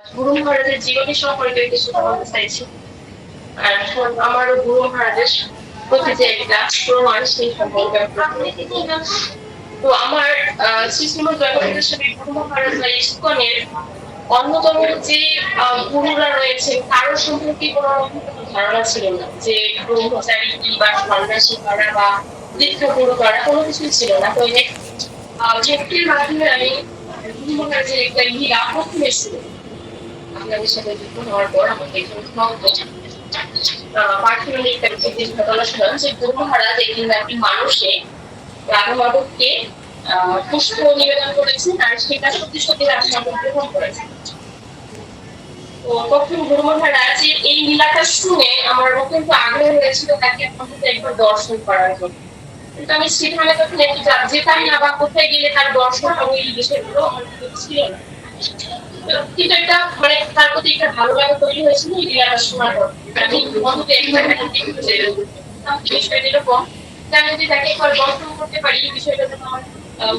গুরু মহারাজের জীবনী সম্পর্কে কিছু বলতে চাইছি। আর এখন আমারও গুরু মহারাজের প্রতি যে একটা প্রমাণ সেই সম্পর্কে তো আমার শ্রী শ্রীমদ জগন্নাথ স্বামী গুরু মহারাজ বা ইস্কনের অন্যতম যে গুরুরা রয়েছেন কারোর সম্পর্কে কোনো রকম কোনো ধারণা ছিল না, যে ব্রহ্মচারী কি বা সন্ন্যাসী করা বা দীক্ষা গুরু করা কোনো কিছুই ছিল না। তো এই ভক্তির মাধ্যমে আমি গুরু মহারাজের একটা লীলা প্রথমে শুরু আপনাদের সাথে যুক্ত হওয়ার পর আমাকে পার্থিবিক যে ঘটনা শুনলাম যে গুরু মহারাজ একদিন একটি মানুষে রাধা মাধবকে পুষ্প নিবেদন করেছেন আর সেটা সত্যি সত্যি রাধা মাধব গ্রহণ করেছেন। তো তখন গুরু মহারাজ এই লীলাটা শুনে আমার অত্যন্ত আগ্রহ হয়েছিল তাকে অন্তত একবার দর্শন করার জন্য। কিন্তু আমি সেখানে তখন একটু যেতাম না বা কোথায় গেলে তার দর্শন হবে এই বিষয়গুলো আমার ছিল না। কিন্তু একটা মানে তার প্রতি একটা ভালো লাগা তৈরি হয়েছিল এই লীলাটা শোনার পর। আমি অন্তত একবার বিষয়টা এরকম যে আমি যদি তাকে একবার দর্শন করতে পারি এই বিষয়টা যেন আমার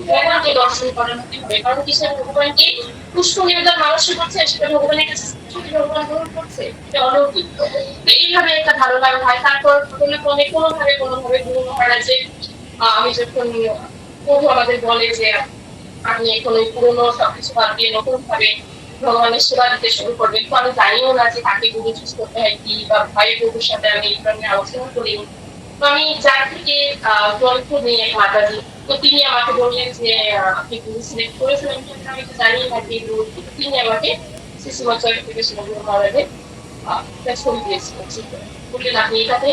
ভগবানকে দর্শন করার মতো হবে। কারণ কিসের ভগবানকে পুষ্প নিবেদন মানুষের করছে সেটা ভগবানের কাছে ভগবান গ্রহণ করছে, এটা অলৌকিক। তো এইভাবে একটা ভালো লাগা হয়। তারপর কোনোভাবে গুরু মহারাজের আমি যখন প্রভু আমাদের বলে যে আপনি এখন ওই পুরোনো সবকিছু বাদ দিয়ে নতুন ভাবে ভগবানের সেবা দিতে শুরু করবেন। তো আমি জানিও না যে তাকে গুরু চুজ করতে হয় কি বা ভাই প্রভুর সাথে আমি এই ধরনের আলোচনা করি। তো আমি যার থেকে গ্রন্থ নিয়ে এক মাতাজি, তো তিনি আমাকে বললেন যে আপনি গুরু সিলেক্ট করেছিলেন, কিন্তু আমি তো জানি না যে গুরু। তিনি আমাকে শিশুমত থেকে গুরু মহারাজের একটা ছবি দিয়েছিলেন, বললেন আপনি এটাতে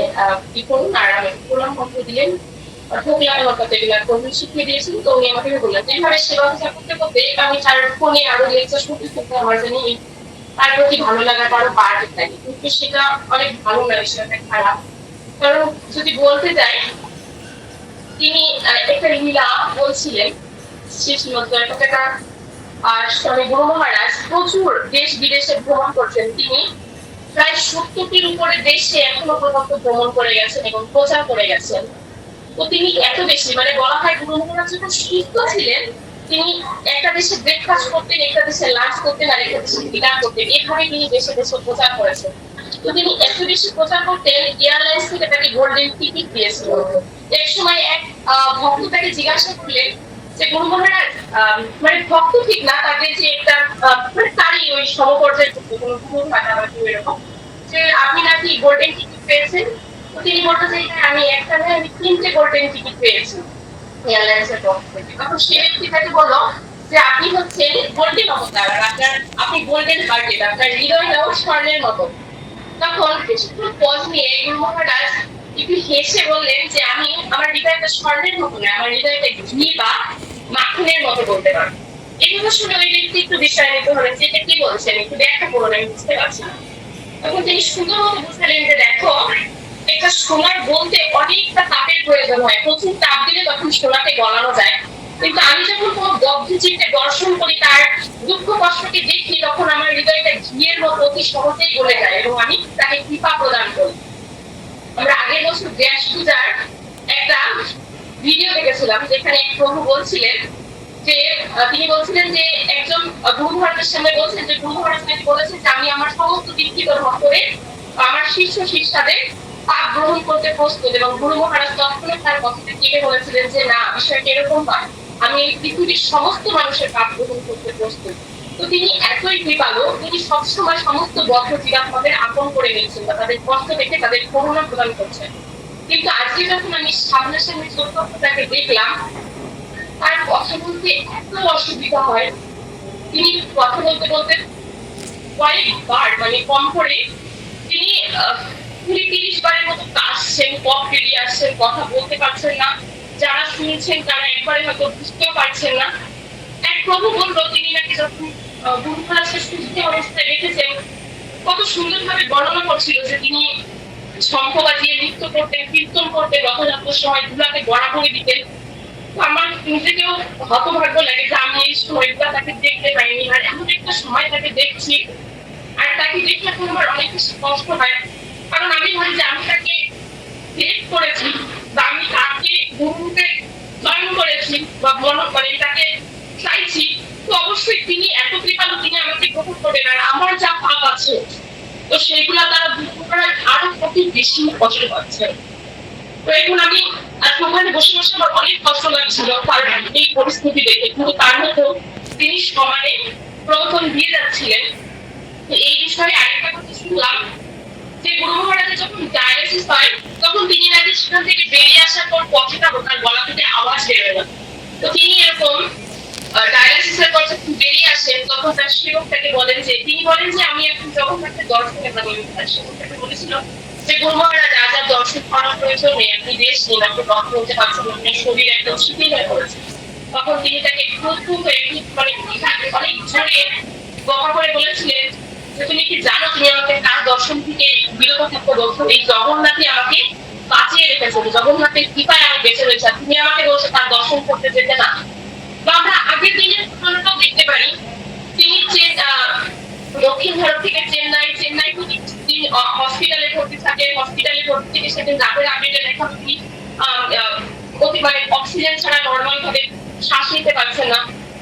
কি করুন, আর আমি প্রণাম মন্ত্র দিলেন শিখিয়ে দিয়েছিল। তো উনি আমাকে বললেন এইভাবে সেবা করতে করতে আমি তার ফোনে আরো লেকচার শুনতে শুনতে আমার জানি তার প্রতি ভালো লাগাটা আরো বাড়তে থাকে। কিন্তু সেটা অনেক ভালো লাগে, সেটা খারাপ। কারণ যদি বলতে যাই তিনি একটা লীলা বলছিলেন শ্রী শ্রীমদ আর স্বামী গুরু মহারাজ প্রচুর দেশ বিদেশে ভ্রমণ করছেন। তিনি প্রায় 70টির উপরে দেশে এখনো পর্যন্ত ভ্রমণ করে গেছেন এবং প্রচার করে গেছেন। তো তিনি এত বেশি মানে বলা হয় গুরু মহারাজ যখন সুস্থ ছিলেন তিনি একটা দেশে ব্রেকফাস্ট করতেন, একটা দেশে লাঞ্চ করতেন, আর একটা দেশে ডিনার করতেন। এইভাবে তিনি দেশে দেশে প্রচার করেছেন। তো তিনি এত বেশি প্রচার করতেন, এয়ারলাইন্স থেকে তাকে গোল্ডেন টিকিট দিয়েছিল। এক সময় এক ভক্ত তাকে জিজ্ঞাসা করলেন যে গুরু মহারাজ মানে ভক্ত ঠিক না, তাদের যে একটা মানে তারই ওই সমপর্যায়ের কোনো গুরু ভাটা বা কেউ এরকম, যে আপনি নাকি গোল্ডেন টিকিট পেয়েছেন। তো তিনি বলতে চাইলেন আমি একটা নয় আমি 3টে গোল্ডেন টিকিট পেয়েছি এয়ারলাইন্সের পক্ষ থেকে। তখন সে ব্যক্তি তাকে বলল যে আপনি হচ্ছেন গোল্ডেন অবতার, আর আপনি গোল্ডেন হার্টেড, আপনার হৃদয়টাও স্বর্ণের মতো। তখন কিছুক্ষণ পজ নিয়ে গুরু মহারাজ একটু হেসে বললেন যে আমি আমার হৃদয়টা স্বর্ণের মতো না, আমার হৃদয়টা ঘি বা মাখনের মতো বলতে পারবো। এগুলো শুনে ওই ব্যক্তি একটু বিষয়ান্বিত হলেন যে এটা কি বলছেন, একটু ব্যাখ্যা করুন, আমি বুঝতে পারছি না। তখন তিনি সুন্দর মতো বুঝলেন যে দেখো একটা সোনার বলতে অনেকটা তাপের প্রয়োজন হয়, প্রচুর তাপ দিলে তখন সোনাকে গলানো যায়। কিন্তু আমি যখন কোনো দগ্ধ চিত্তে দর্শন করি, তার দুঃখ কষ্টকে দেখি, তখন আমার হৃদয়টা ঘিয়ের মতো অতি সহজেই গলে যায় এবং আমি তাকে কৃপা প্রদান করি। আমরা আগের বছর গ্যাস পূজার একটা ভিডিও দেখেছিলাম যেখানে প্রভু বলছিলেন যে তিনি বলছিলেন যে একজন গুরু মহারাজের সামনে বলছেন যে গুরু মহারাজ নাকি বলেছেন যে আমি আমার সমস্ত দীক্ষিত ভক্তদের আমার শিষ্য শিষ্যাদের পাপ গ্রহণ করতে প্রস্তুত, এবং গুরু মহারাজ তখনই তার কথাতে কেটে বলেছিলেন যে না, বিষয়টা এরকম নয়, আমি এই পৃথিবীর সমস্ত মানুষের পাপ গ্রহণ করতে প্রস্তুত। তো তিনি এতই কৃপালু, তিনি সবসময় সমস্ত বদ্ধ জীবাত্মাদের আপন করে নিয়েছেন বা তাদের কষ্ট দেখে তাদের করুণা প্রদান করছেন। কিন্তু আজকে যখন আমি সামনাসামনি চোখটাকে দেখলাম, তার কথা বলতে এত অসুবিধা হয়। তিনি কথা বলতে বলতে কয়েকবার মানে কম করে তিনি 20-30 বারের মতো কাশছেন, কফ বেরিয়ে আসছেন, কথা বলতে পারছেন না। যারা শুনছেন তারা একবারে হয়তো বুঝতেও পারছেন না। এক প্রভু বললো তিনি নাকি যখন গুরু মহারাজকে সুস্থ অবস্থায় রেখেছেন কত সুন্দরভাবে বর্ণনা করছিল যে তিনি শঙ্খ বাজিয়ে নৃত্য করতেন, কীর্তন করতেন, রথযাত্রার সময় ধুলাকে গড়াগড়ি দিতেন। আমার নিজেকেও হতভাগ্য লাগে যে আমি এই সময়গুলো তাকে দেখতে পাইনি, আর এমন একটা সময় তাকে দেখছি। আর তাকে দেখে এখন আমার অনেক বেশি কষ্ট হয়, কারণ আমি ভাবি যে আমি তাকে সিলেক্ট করেছি বা আমি তাকে গুরুরূপে জয়েন করেছি বা মনে করে তাকে চাইছি, তো অবশ্যই তিনি এত কৃপালু, তিনি আমাকে গ্রহণ করবেন, আর আমার যা পাপ আছে তো সেগুলা তারা দূর করার আরো অতি বেশি কষ্ট পাচ্ছে। তো এখন আমি আজকে ওখানে বসে বসে আমার অনেক কষ্ট লাগছিল তার এই পরিস্থিতি দেখে, কিন্তু তার মতো তিনি সমানে প্রবর্তন দিয়ে যাচ্ছিলেন। তো এই বিষয়ে আরেকটা কথা শুনলাম যে গুরু মহারাজের যখন ডায়ালিসিস হয় তখন তিনি নাকি সেখান থেকে বেরিয়ে আসার পর কথাটা তার গলা থেকে আওয়াজ বেরোয় না। তো তিনি এরকম ডায়ালিসিসের পর যখন বেরিয়ে আসেন তখন তার সেবক তাকে বলেন যে, তিনি বলেন যে আমি এখন জগন্নাথের দর্শনে যাবো। তার সেবক তাকে বলেছিল যে গুরু মহারাজ আজ আর দর্শন করার প্রয়োজন নেই, আপনি বেশ নেন, আপনি দর্শন হতে পারছেন, আপনার শরীর একদম শিথিল হয়ে পড়েছে। তখন তিনি তাকে খুব মানে অনেক জোরে বকা করে বলেছিলেন যে তুমি কি জানো তুমি আমাকে তার দর্শন থেকে বিরত থাকতে বলছো, এই জগন্নাথই আমাকে বাঁচিয়ে রেখেছে, জগন্নাথের কৃপায় আমি বেঁচে রয়েছে, তুমি আমাকে বলছো তার দর্শন করতে যেতে না। বা আমরা আগের দিনের ঘটনাটাও দেখতে পারি, তিনি দক্ষিণ ভারত থেকে চেন্নাই তিনি হসপিটালে ভর্তি থাকে, হসপিটালে ভর্তি থেকে সেদিন রাতের আপডেটে দেখা তিনি মানে অক্সিজেন ছাড়া নর্মাল ভাবে শ্বাস নিতে পারছেন না।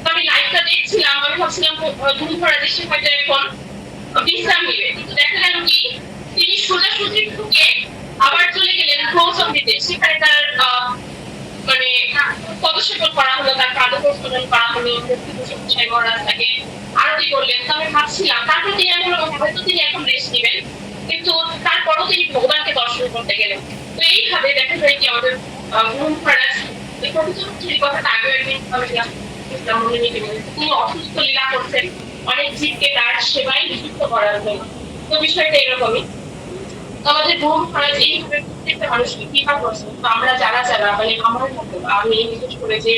আমি লাইভটা দেখছিলাম, আমি ভাবছিলাম গুরু মহারাজ এসে হয়তো এখন বিশ্রাম নিবে, কিন্তু দেখা গেল কি তিনি সোজাসুজি ঢুকে আবার চলে গেলেন প্রবচন দিতে। সেখানে তার মানে পদক্ষেপ করা হলো, তার পাদপ্রস্থান করা হলো, মুক্তিভূষণ মহারাজ তাকে আরতি করলেন। তো আমি ভাবছিলাম তারপর তিনি হয়তো তিনি এখন রেস্ট নেবেন, কিন্তু তারপরও তিনি ভগবানকে দর্শন করতে গেলেন। তো এইভাবে দেখা যায় কি আমাদের গুরু মহারাজ এই প্রকৃতির কথাটা আগে একদিন তিনি অসুস্থ লীলা করছেন অনেক জীবকে তার সেবায় নিযুক্ত করার জন্য। তো বিষয়টা এরকমই আমাদের গুরু মহারাজ এইভাবে প্রত্যেকটা মানুষকে কৃপা করছেন। তো আমরা যারা মানে আমার মতো আমি বিশেষ করে যে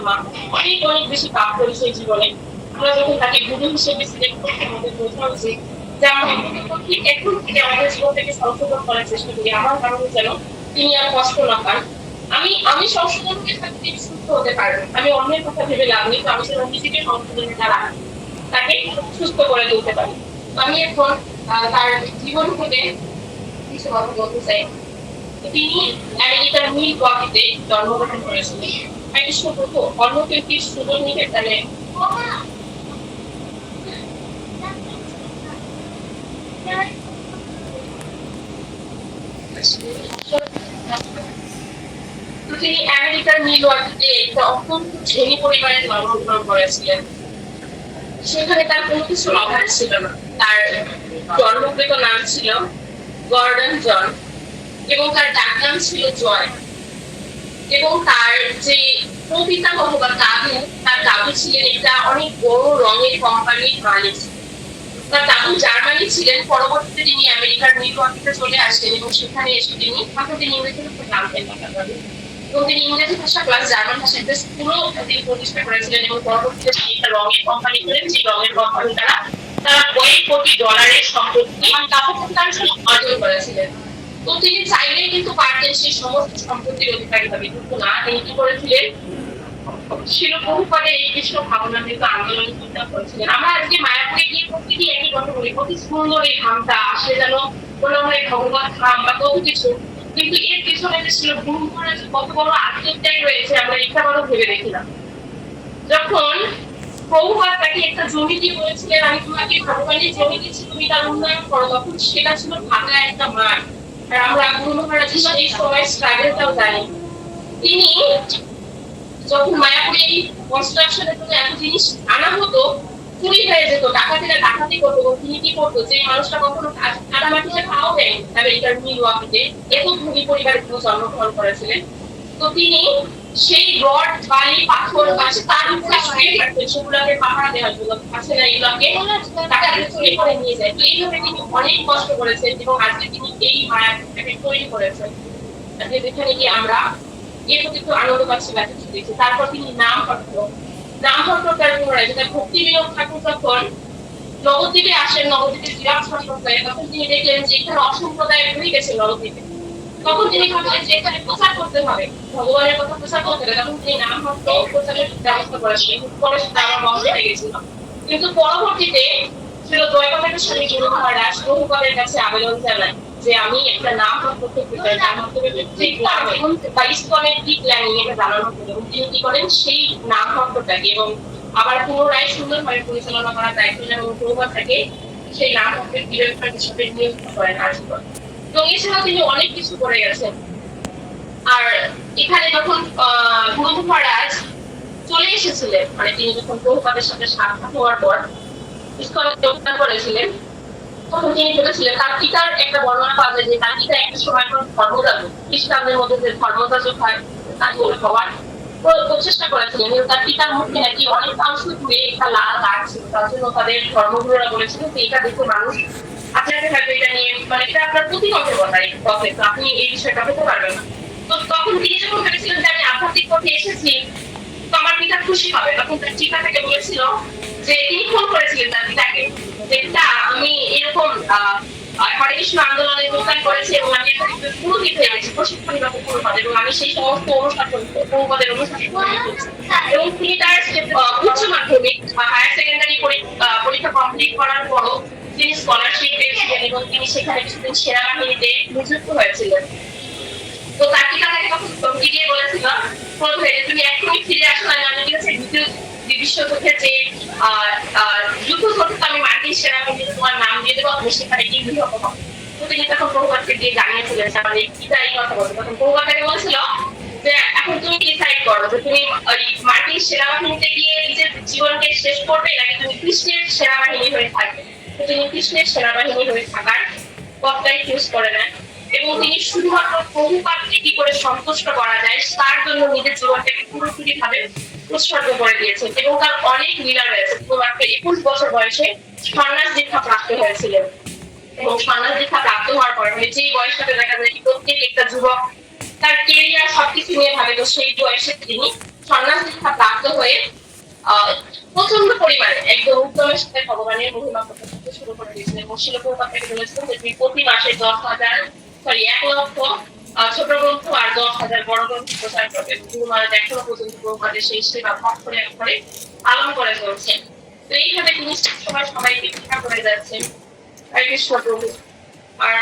মা অনেক বেশি পাপ করেছি জীবনে, আমরা যখন তাকে গুরু হিসেবে সিলেক্ট করতে আমাদের বোঝা উচিত যে আমরা ঠিক এখন থেকে আমাদের জীবন থেকে সংশোধন করার চেষ্টা করি, আমার কারণে যেন তিনি আর কষ্ট না পান। আমি সংশোধন হয়ে থাকতে তিনি সুস্থ হতে পারবেন, আমি অন্যের কথা ভেবে লাভ নেই, তো আমি যেন নিজেকে সংশোধনের দ্বারা তাকে সুস্থ করে তুলতে পারি। আমি এখন তার জীবন থেকে কিছু কথা বলতে চাই। তিনি আমেরিকার মিলওয়াকিতে জন্মগ্রহণ করেছিলেন। কৃষ্ণ প্রভু অন্য কেউ কি সুযোগ নিতে তাহলে তিনি আমেরিকার মিলওয়াকিতে একটা অত্যন্ত ধনী পরিবারে জন্মগ্রহণ করেছিলেন। সেখানে তার কোনো কিছু অভাব ছিল না। তার জন্মকৃত নাম ছিল গর্ডন জন এবং তার ডাকনাম ছিল জয়। এবং তার যে প্রপিতামহ বা দাদু, তার দাদু ছিলেন একটা অনেক বড় রঙের কোম্পানির মালিক। তার দাদু জার্মানি ছিলেন, পরবর্তীতে তিনি আমেরিকার মিলওয়াকিতে চলে আসেন এবং সেখানে এসে তিনি ইংরেজি ভাষা জানতেন না। এবং তিনি ইংরেজি ভাষা প্লাস জার্মান ভাষা স্কুলও তিনি প্রতিষ্ঠা করেছিলেন এবং পরবর্তীতে তিনি একটা রঙের কোম্পানি করেন, যে রঙের কোম্পানি তারা কয়েক কোটি ডলারের সম্পত্তি অর্জন করেছিলেন। তো তিনি চাইলেই কিন্তু পারতেন সেই সমস্ত সম্পত্তির অধিকারী হবে, কিন্তু না, তিনি কি করেছিলেন শিল প্রভুপাদের এই কৃষ্ণ ভাবনা কিন্তু আন্দোলন চিন্তা করেছিলেন। আমরা আজকে মায়াপুরে গিয়ে প্রকৃতি একই কথা বলি, অতি সুন্দর এই ধামটা আসলে যেন মনে হয় ভগবত ধাম বা কত কিছু, কিন্তু এর পিছনে যে ছিল গুরু মহারাজ কত বড় আত্মত্যাগ রয়েছে আমরা একটা বড় ভেবে দেখিলাম। যখন প্রভুপাদ তাকে একটা জমি দিয়ে বলেছিলেন আমি তোমাকে ভগবানের জমি দিচ্ছি, তুমি তার উন্নয়ন করো, তখন সেটা ছিল ফাঁকা একটা মাঠ। আর আমরা গুরু মহারাজের সেই সময় স্ট্রাগলটাও জানি। তিনি যখন মায়াপুরে এই কনস্ট্রাকশনের জন্য এত জিনিস আনা হতো, চুরি হয়ে যেত, ডাকাতিরা ডাকাতি করতো, তিনি কি করতো যে মানুষটা কখনো কাদামাটিতে খাওয়া দেয় আমেরিকার মিলওয়াকিতে, এত ধনী পরিবারে তিনি জন্মগ্রহণ করেছিলেন। তো তিনি সেই রড বালি পাথর গাছে তার উপরে শুয়ে থাকতেন, সেগুলোকে পাহারা দেওয়ার জন্য আছে না এগুলোকে টাকাতে চুরি করে নিয়ে যায়। তো এইভাবে তিনি অনেক কষ্ট করেছেন এবং আজকে তিনি এই মায়াপুরটাকে তৈরি করেছেন যেখানে কি আমরা এর প্রতি একটু আনন্দ পাচ্ছি বা কিছু দিচ্ছি। তারপর তিনি নামহট্ট তার পুনরায় যেটা ভক্তি বিনোদ ঠাকুর যখন নবদ্বীপে আসেন, নবদ্বীপে জিরাফ শাসন করে, তখন তিনি দেখলেন যে এখানে অসম্প্রদায় হয়ে গেছে নবদ্বীপে। তখন তিনি ভাবলেন যে এখানে প্রচার করতে হবে, ভগবানের কথা প্রচার করতে হবে। তখন তিনি নামহট্ট প্রচারের ব্যবস্থা করেছিলেন, পরে সেটা আমার বন্ধ হয়ে গেছিল। কিন্তু পরবর্তীতে ছিল জয়পালের স্বামী গুরু মহারাজ প্রভুপাদের কাছে আবেদন জানায় যে আমি একটা নাম করতে চাই, তার মাধ্যমে বা ইসকনের কি প্ল্যানিং এটা জানানো হলো। এবং তিনি কি করেন সেই নাম ভক্তটাকে এবং আবার পুনরায় সুন্দরভাবে পরিচালনা করার দায়িত্ব যেন প্রভুপাদ থাকে সেই নাম ডিরেক্টর হিসেবে নিয়োজিত করেন আজীবন। এবং এছাড়াও তিনি অনেক কিছু করে গেছেন। আর এখানে যখন গুরু মহারাজ চলে এসেছিলেন, মানে তিনি যখন প্রভুপাদের সাথে সাক্ষাৎ হওয়ার পর ইসকনে যোগদান করেছিলেন, তখন তিনি বলেছিলেন তার পিতার একটা বর্ণনা পাওয়া যায় যে তার পিতা একটা সময় ধর্মযাজক, খ্রিস্টানদের মধ্যে যে ধর্মযাজক হয় তাকে হওয়ার প্রচেষ্টা করেছিলেন, কিন্তু তার পিতার মুখে নাকি অনেক অংশ জুড়ে একটা লাল দাগ ছিল। তার জন্য তাদের ধর্মগুরুরা বলেছিল যে এটা দেখে মানুষ আপনাকে হয়তো এটা নিয়ে, মানে এটা আপনার প্রতিকল্পে বলার পথে, তো আপনি এই বিষয়টা হতে পারবেন না। তো তখন তিনি যখন ভেবেছিলেন যে আমি আধ্যাত্মিক পথে এসেছি, তো আমার পিতা খুশি হবে, তখন তার চিন্তা থেকে বলেছিল যে তিনি ফোন করেছিলেন তার পিতাকে যে আমি এরকম হরে কৃষ্ণ আন্দোলনে যোগদান করেছি এবং আমি পুরোহিত হয়ে গেছি, প্রশিক্ষণ পুরোপাদ, এবং আমি সেই সমস্ত অনুশাসন পুরোপাদের অনুশাসন এবং তিনি তার উচ্চ মাধ্যমিক বা হায়ার সেকেন্ডারি পরীক্ষা কমপ্লিট করার পরও তিনি স্কলারশিপ পেয়েছিলেন এবং তিনি সেখানে কিছুদিন সেনাবাহিনীতে নিযুক্ত হয়েছিলেন। তো তার পিতা তাকে তখন ধমকি দিয়ে বলেছিল প্রথমে যে তুমি এখনই ফিরে আসো, না আমি ঠিক আছে দ্বিতীয় বিশ্বযুদ্ধের যে যুদ্ধ চলতে আমি মার্কিন সেনাবাহিনীতে তোমার নাম দিয়ে দেবো, আপনি সেখানে গিয়ে নিহত হবো। তো তিনি তখন প্রভুপাদকে দিয়ে জানিয়েছিলেন যে আমাদের পিতা এই কথা বলছে। তখন প্রভুপাদ তাকে বলেছিল যে এখন তুমি ডিসাইড করো যে তুমি ওই মার্কিন সেনাবাহিনীতে গিয়ে নিজের জীবনকে শেষ করবে নাকি তুমি কৃষ্ণের সেনাবাহিনী হয়ে থাকবে। তো তিনি কৃষ্ণের সেনাবাহিনী হয়ে থাকার পথটাই চুজ করে নেন এবং তিনি শুধুমাত্র প্রভুপাদকে কি করে সন্তুষ্ট করা যায় তার জন্য নিজের জীবনটাকে পুরোপুরি ভাবে উৎসর্গ করে দিয়েছেন। এবং তার অনেক লীলা রয়েছে। মাত্র 21 বছর বয়সে সন্ন্যাস দীক্ষা প্রাপ্ত হয়েছিলেন এবং সন্ন্যাস দীক্ষা প্রাপ্ত হওয়ার পর মানে যেই বয়সটাতে দেখা যায় প্রত্যেক একটা যুবক তার কেরিয়ার সবকিছু নিয়ে ভাবে, তো সেই বয়সে তিনি সন্ন্যাস দীক্ষা প্রাপ্ত হয়ে প্রচন্ড পরিমাণে একদম উত্তমের সাথে ভগবানের মহিমা প্রকাশ করতে শুরু করে দিয়েছিলেন। এবং শিল প্রভুপাদ থেকে বলেছিলেন যে তুমি প্রতি মাসে 1 লক্ষ ছোট গ্রন্থ আর 10,000 বড় গ্রন্থ প্রচার করবে। গুরু মহারাজ এখনো পর্যন্ত প্রভুপাদের সেই সেবা অক্ষরে অক্ষরে পালন করে চলছেন। তো এইভাবে তিনি সবাই সবাইকে শিক্ষা করে যাচ্ছেন। হরে কৃষ্ণ প্রভু। আর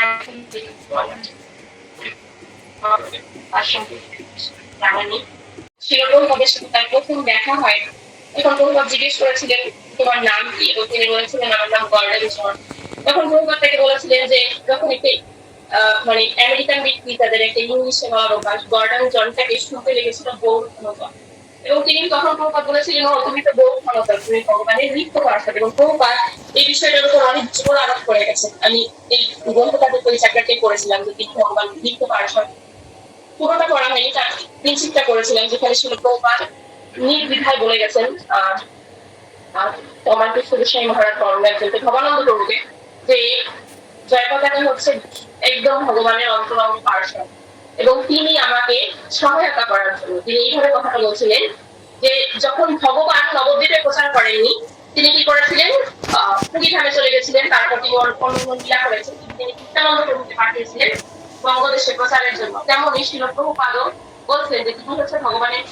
জানেনি শিল প্রভুপাদের সাথে তার প্রথম দেখা হয়, তখন প্রভুপাদ জিজ্ঞেস করেছিলেন তোমার নাম কি, এবং তিনি বলেছিলেন আমার নাম গর্ডন জন। তখন প্রভুপাদ তাকে বলেছিলেন যে যখন একটি মানে আমেরিকান ব্যক্তি তাদের একটা ইংলিশে বলার অভ্যাস, গর্ডন জনটাকে শুনতে লেগেছিল বৌদ্ধ ক্ষমতা, এবং তিনি তখন প্রভুপাদ বলেছিলেন তুমি তো বৌদ্ধ ক্ষমতা, তুমি ভগবানের নৃত্য করার সাথে। এবং প্রভুপাদ এই বিষয়টার উপর অনেক জোর আরোপ করে গেছেন। আমি এই গ্রন্থটাতে ওই চ্যাপ্টারটাই করেছিলাম যে তিনি ভগবান নৃত্য করার সাথে, পুরোটা করা হয়নি, তার প্রিন্সিপটা করেছিলাম যেখানে ছিল প্রভুপাদ নির্দ্বিধায় বলে গেছেন আমার কৃষ্ণ গোস্বামী মহারাজ একজনকে ভবানন্দ প্রভুকে যে জয় পতাকা হচ্ছে একদম ভগবানের অন্তরঙ্গ পার্শ্বদ এবং তিনি আমাকে সহায়তা করার জন্য। তিনি এইভাবে কথাটা বলছিলেন যে যখন ভগবান নবদ্বীপে প্রচার করেননি, তিনি কি করেছিলেন পুরীধামে চলে গেছিলেন, তারপর তিনি অন্য লীলা করেছেন, তিনি নিত্যানন্দ প্রভুকে পাঠিয়েছিলেন বঙ্গদেশে প্রচারের জন্য। তেমনই শিল প্রভুপাদও বলছেন যে তিনি হচ্ছে ভগবানের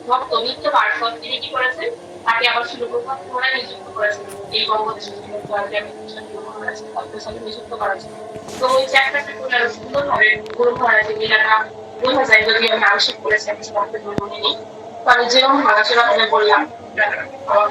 ভক্ত নিত্য পার্শ্বদ। তিনি কি করেছেন তাকে আবার শিল প্রভুপাদ পুনরায় নিযুক্ত করেছেন এই বঙ্গদেশে নিযুক্ত করার জন্য। তো ওই চ্যাপ্টারটা খুলে আরো সুন্দরভাবে গুরু মহারাজের লীলাটা বোঝা যায়, যদি আমি আংশিক করেছি আমি সেটা মনে নেই। তো আমি যেরকম ভালো সেরকম বললাম আমার